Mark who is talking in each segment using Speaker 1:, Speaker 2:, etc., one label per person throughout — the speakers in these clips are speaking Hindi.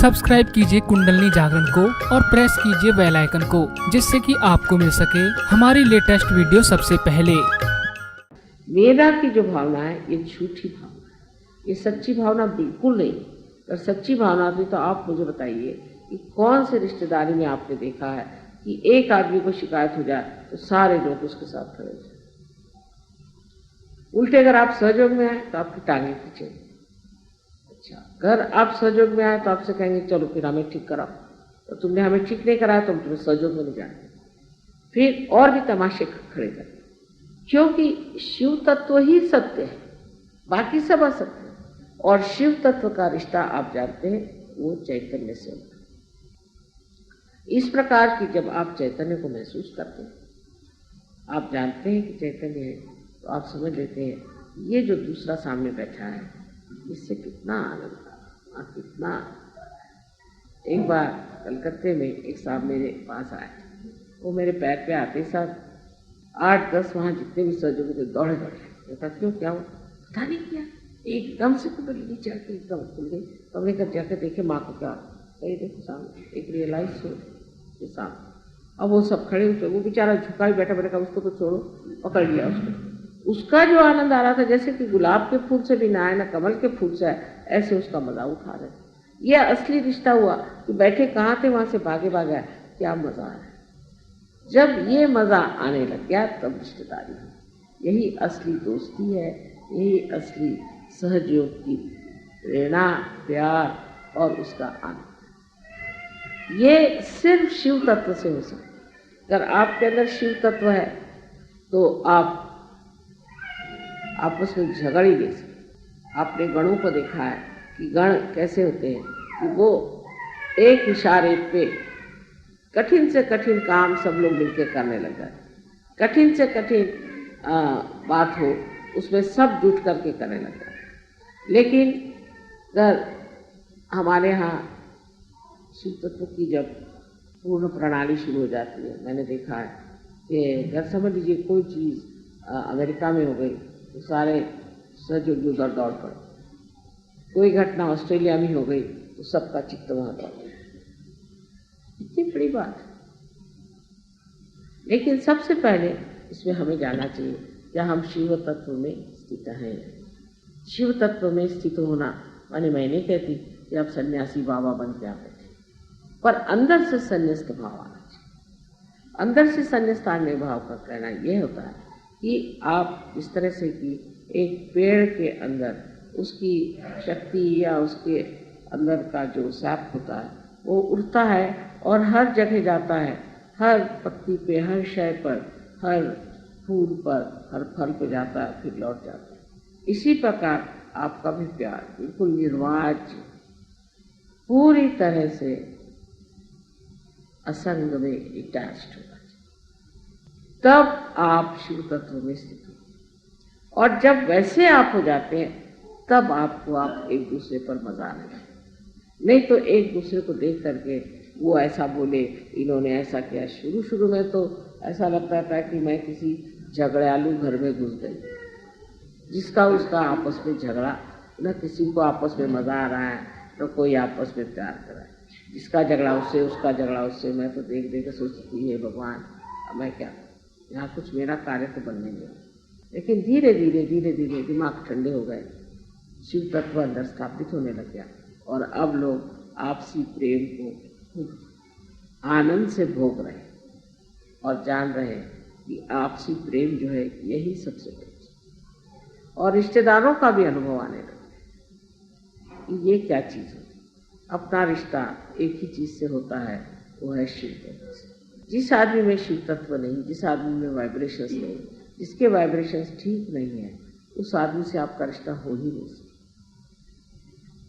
Speaker 1: सब्सक्राइब कीजिए कुंडलिनी जागरण को और प्रेस कीजिए बेल आइकन को, जिससे कि आपको मिल सके हमारी लेटेस्ट वीडियो सबसे पहले।
Speaker 2: मेरा की जो भावना है ये झूठी भावना है, ये सच्ची भावना बिल्कुल नहीं। अगर सच्ची भावना थी तो आप मुझे बताइए कि कौन से रिश्तेदारी में आपने देखा है कि एक आदमी को शिकायत हो जाए तो सारे लोग उसके साथ खड़े हो जाए। उल्टे अगर आप सहयोग में आए तो आपकी टांगे खींचेंगे। अच्छा, अगर आप सहयोग में आए तो आपसे कहेंगे चलो फिर हमें ठीक कराओ, तो तुमने हमें ठीक नहीं कराया तो हम तुम्हें सहयोग में नहीं जाएंगे, फिर और भी तमाशे खड़े करेंगे। क्योंकि शिव तत्व ही सत्य है, बाकी सब असत्य है। और शिव तत्व का रिश्ता आप जानते हैं वो चैतन्य से होता है। इस प्रकार की जब आप चैतन्य को महसूस करते हैं, आप जानते हैं कि चैतन्य है, तो आप समझ लेते हैं ये जो दूसरा सामने बैठा है इससे कितना आनंद था, कितना। एक बार कलकत्ते में एक साहब मेरे पास आए, वो मेरे पैर पे आते साथ 8-10 वहाँ जितने भी सहयोगी थे दौड़े कहता क्यों, क्या हुआ? पता नहीं क्या, एकदम से कुंडलिनी चढ़ के एकदम खुल गई। तो हमने कहा जाकर देखे माँ को क्या, कहीं देखो सामने एक रियलाइज हो के सामने। अब वो सब खड़े उठे, वो बेचारा झुका ही बैठा बैठा, उसको तो छोड़ो, पकड़ लिया उसको। उसका जो आनंद आ रहा था जैसे कि गुलाब के फूल से भी ना आए ना कमल के फूल से आए, ऐसे उसका मजा उठा रहे। यह असली रिश्ता हुआ कि बैठे कहाँ थे वहां से भागे भागे आए, क्या मजा आया। जब ये मजा आने लग गया तब रिश्तेदारी हुई। यही असली दोस्ती है, यही असली सहयोग की प्रेरणा, प्यार और उसका आनंद। ये सिर्फ शिव तत्व से हो सकता है। अगर आपके अंदर शिव तत्व है तो आप आपस में झगड़ ही नहीं सकते। आपने गणों को देखा है कि गण कैसे होते हैं कि वो एक इशारे पे कठिन से कठिन काम सब लोग मिलकर करने लग जाते। कठिन से कठिन बात हो उसमें सब जुट करके करने लग जाते। लेकिन अगर हमारे यहाँ शिव तत्व की जब पूर्ण प्रणाली शुरू हो जाती है, मैंने देखा है कि अगर समझ लीजिए कोई चीज़ अमेरिका में हो गई तो सारे सहयोगी उधर दौड़ पड़े। कोई घटना ऑस्ट्रेलिया में हो गई तो सबका चित्त वहां दौड़ पड़े। इतनी बड़ी बात है। लेकिन सबसे पहले इसमें हमें जानना चाहिए क्या हम शिव तत्व में स्थित हैं। शिव तत्व में स्थित होना माने मैं नहीं कहती कि आप सन्यासी बाबा बन के आते थे, पर अंदर से संन्यास का भाव आना चाहिए। अंदर से संन्यास आने भाव का कहना यह होता है कि आप जिस तरह से कि एक पेड़ के अंदर उसकी शक्ति या उसके अंदर का जो सैप होता है वो उड़ता है और हर जगह जाता है, हर पत्ती पे, हर शय पर, हर फूल पर, हर फल पे जाता है, फिर लौट जाता है। इसी प्रकार आपका भी प्यार बिल्कुल निर्वाज्य, पूरी तरह से असंग में अटैच्ड होगा, तब आप शिव तत्व में स्थित हो। और जब वैसे आप हो जाते हैं तब आपको आप एक दूसरे पर मजा आने लगता। नहीं तो एक दूसरे को देख करके वो ऐसा बोले, इन्होंने ऐसा किया। शुरू शुरू में तो ऐसा लगता था कि मैं किसी झगड़ालू घर में घुस गई, जिसका उसका आपस में झगड़ा, न किसी को आपस में मजा आ रहा है न कोई आपस में प्यार कर रहा है। जिसका झगड़ा उससे, उसका झगड़ा उससे। मैं तो देख देख सोचती है भगवान अब मैं क्या, यहाँ कुछ मेरा कार्य तो बनने नहीं। लेकिन धीरे धीरे दिमाग ठंडे हो गए, शिव तत्व अंदर स्थापित होने लग गया और अब लोग आपसी प्रेम को आनंद से भोग रहे और जान रहे कि आपसी प्रेम जो है यही सबसे बड़ी। और रिश्तेदारों का भी अनुभव आने लगा कि ये क्या चीज़ है। अपना रिश्ता एक ही चीज़ से होता है, वो है शिव तत्व से। जिस आदमी में शिव तत्व नहीं, जिस आदमी में वाइब्रेशंस नहीं, जिसके वाइब्रेशंस ठीक नहीं है, उस आदमी से आपका रिश्ता हो ही नहीं सकता।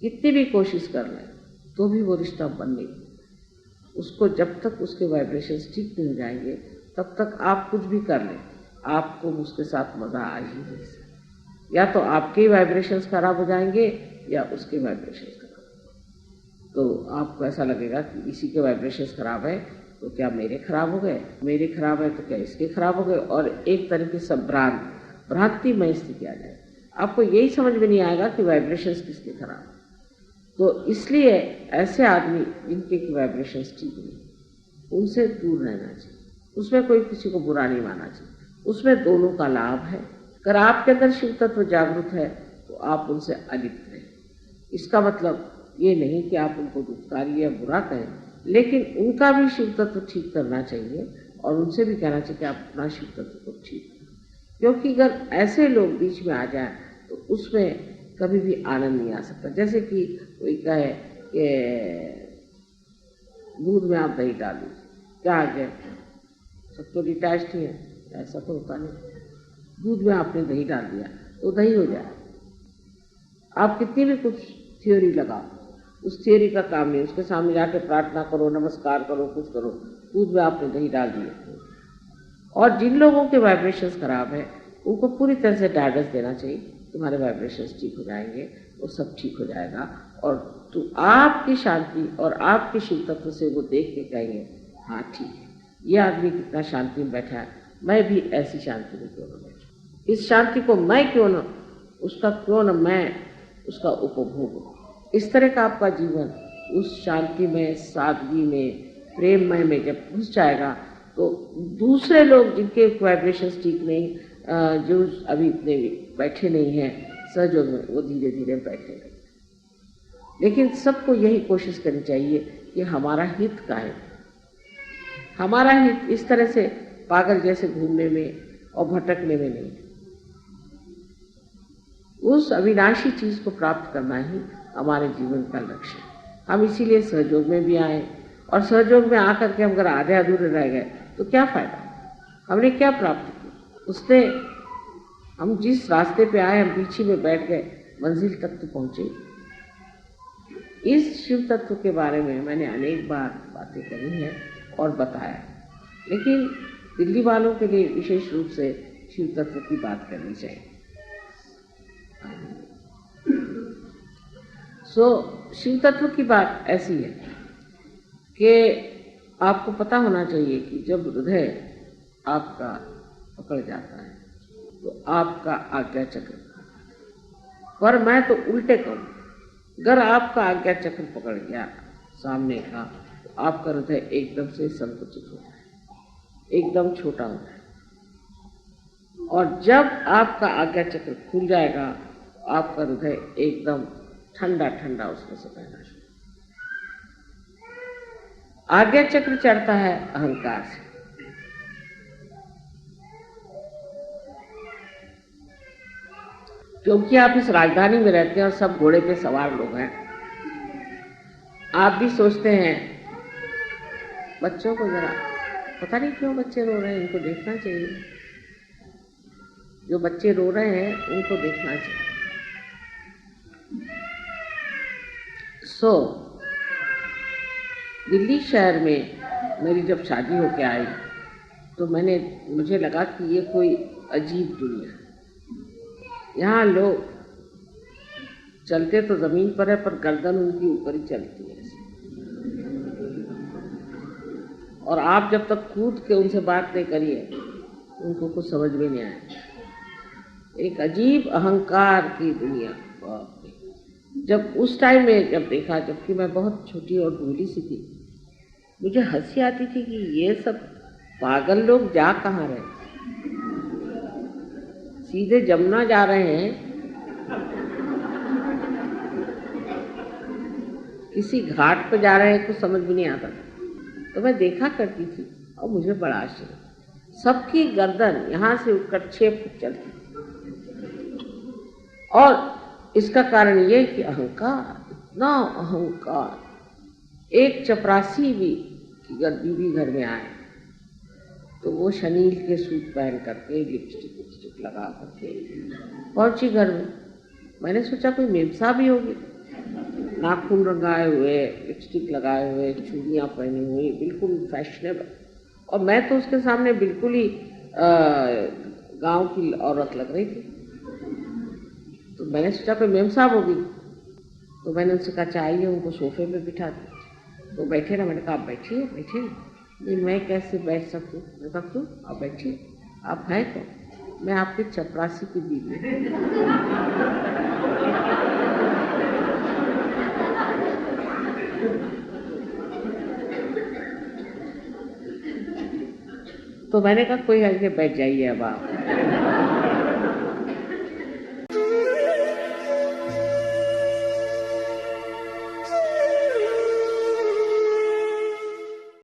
Speaker 2: कितनी भी कोशिश कर लें तो भी वो रिश्ता बन नहीं। उसको जब तक उसके वाइब्रेशंस ठीक नहीं हो जाएंगे तब तक आप कुछ भी कर लें, आपको उसके साथ मजा आ ही नहीं सकता। या तो आपके वाइब्रेशंस खराब हो जाएंगे या उसके वाइब्रेशंस खराब। तो आपको ऐसा लगेगा कि इसी के वाइब्रेशंस खराब है तो क्या मेरे खराब हो गए, मेरे खराब है तो क्या इसके खराब हो गए, और एक तरीके से भ्रांतिमय स्थिति आ जाए। आपको यही समझ में नहीं आएगा कि वाइब्रेशंस किसके खराब है। तो इसलिए ऐसे आदमी जिनके की वाइब्रेशंस ठीक नहीं, उनसे दूर रहना चाहिए। उसमें कोई किसी को बुरा नहीं मानना चाहिए, उसमें दोनों का लाभ है। अगर आपके अंदर शिव तत्व जागृत है तो आप उनसे अलिप्त रहें। इसका मतलब ये नहीं कि आप उनको दुखकारी या बुरा कहें, लेकिन उनका भी शिव तत्व ठीक करना चाहिए और उनसे भी कहना चाहिए कि आप अपना शिव तत्व को ठीक करें। क्योंकि अगर ऐसे लोग बीच में आ जाए तो उसमें कभी भी आनंद नहीं आ सकता। जैसे कि कोई कहे कि दूध में आप दही डाल दीजिए, क्या आ गया? सब तो डिटैच्ड ही है, ऐसा तो होता नहीं। दूध में आपने दही डाल दिया तो दही हो जाए। आप कितनी भी कुछ थ्योरी लगाओ, उस थ्योरी का काम नहीं। उसके सामने जाके प्रार्थना करो, नमस्कार करो, कुछ करो, दूध में आपने दही डाल दिया। और जिन लोगों के वाइब्रेशंस खराब है उनको पूरी तरह से गाइडेंस देना चाहिए, तुम्हारे वाइब्रेशंस ठीक हो जाएंगे, वो सब ठीक हो जाएगा। और तो आपकी शांति और आपके शिव तत्व से वो देख के कहेंगे हाँ ठीक है, ये आदमी कितना शांति में बैठा है, मैं भी ऐसी शांति में क्यों न बैठूं, इस शांति को मैं क्यों न, उसका क्यों न मैं उसका उपभोग हो। इस तरह का आपका जीवन उस शांति में, सादगी में, प्रेममय में जब घुस जाएगा तो दूसरे लोग जिनके वाइब्रेशंस ठीक नहीं, जो अभी इतने बैठे नहीं हैं सहयोग में, वो धीरे धीरे बैठेंगे। लेकिन सबको यही कोशिश करनी चाहिए कि हमारा हित का है, हमारा हित इस तरह से पागल जैसे घूमने में और भटकने में नहीं। उस अविनाशी चीज को प्राप्त करना ही हमारे जीवन का लक्ष्य है। हम इसीलिए सहयोग में भी आए, और सहयोग में आकर के हम अगर आधे अधूरे रह गए तो क्या फायदा, हमने क्या प्राप्त किया? उसने, हम जिस रास्ते पे आए हम पीछे में बैठ गए, मंजिल तक तो पहुंचे। इस शिव तत्व के बारे में मैंने अनेक बार बातें करी हैं और बताया, लेकिन दिल्ली वालों के लिए विशेष रूप से शिव तत्व की बात करनी चाहिए। शिव तत्व की बात ऐसी है कि आपको पता होना चाहिए कि जब हृदय आपका पकड़ जाता है तो आपका आज्ञा चक्र, पर मैं तो उल्टे कहूँ, अगर आपका आज्ञा चक्र पकड़ गया सामने का तो आपका हृदय एकदम से संकुचित होता है, एकदम छोटा होता है। और जब आपका आज्ञा चक्र खुल जाएगा आपका हृदय एकदम ठंडा ठंडा उसमें से बहना शुरू। आज्ञा चक्र चढ़ता है अहंकार से, क्योंकि आप इस राजधानी में रहते हैं और सब घोड़े पे सवार लोग हैं। आप भी सोचते हैं बच्चों को जरा, पता नहीं क्यों बच्चे रो रहे हैं, इनको देखना चाहिए, जो बच्चे रो रहे हैं उनको देखना चाहिए। दिल्ली शहर में मेरी जब शादी होके आई तो मुझे लगा कि ये कोई अजीब दुनिया है। यहाँ लोग चलते तो जमीन पर है पर गर्दन उनकी ऊपर ही चलती है, और आप जब तक कूद के उनसे बात नहीं करिए उनको कुछ समझ में नहीं आए। एक अजीब अहंकार की दुनिया। जब उस टाइम में जब देखा, जबकि मैं बहुत छोटी और भोली सी थी, मुझे हंसी आती थी कि ये सब पागल लोग जा कहाँ रहे, सीधे जमुना जा रहे हैं, किसी घाट पर जा रहे हैं, कुछ समझ भी नहीं आता था। तो मैं देखा करती थी और मुझे बड़ा आश्चर्य, सबकी गर्दन यहाँ से उठकर 6 फुट चलती, और इसका कारण ये कि अहंकार, इतना अहंकार। एक चपरासी भी बीवी घर में आए तो वो शनील के सूट पहन करके लिपस्टिक लगा करके पहुंची घर में। मैंने सोचा कोई मेमसा भी होगी, नाखून रंगाए हुए, लिपस्टिक लगाए हुए, चूड़ियाँ पहनी हुई, बिल्कुल फैशनेबल, और मैं तो उसके सामने बिल्कुल ही गांव की औरत लग रही थी। तो मैंने सोचा कोई मेम साहब होगी, तो मैंने उनसे कहा चाहिए, उनको सोफे पे बिठा दिया। तो बैठे ना, मैंने कहा आप बैठिए बैठिए। नहीं, मैं कैसे बैठ सकूँ? मैंने कहा क्यों, आप बैठिए, आप हैं कौन? मैं आपके चपरासी की बीवी। तो मैंने कहा कोई ऐसे बैठ जाइए अब आप।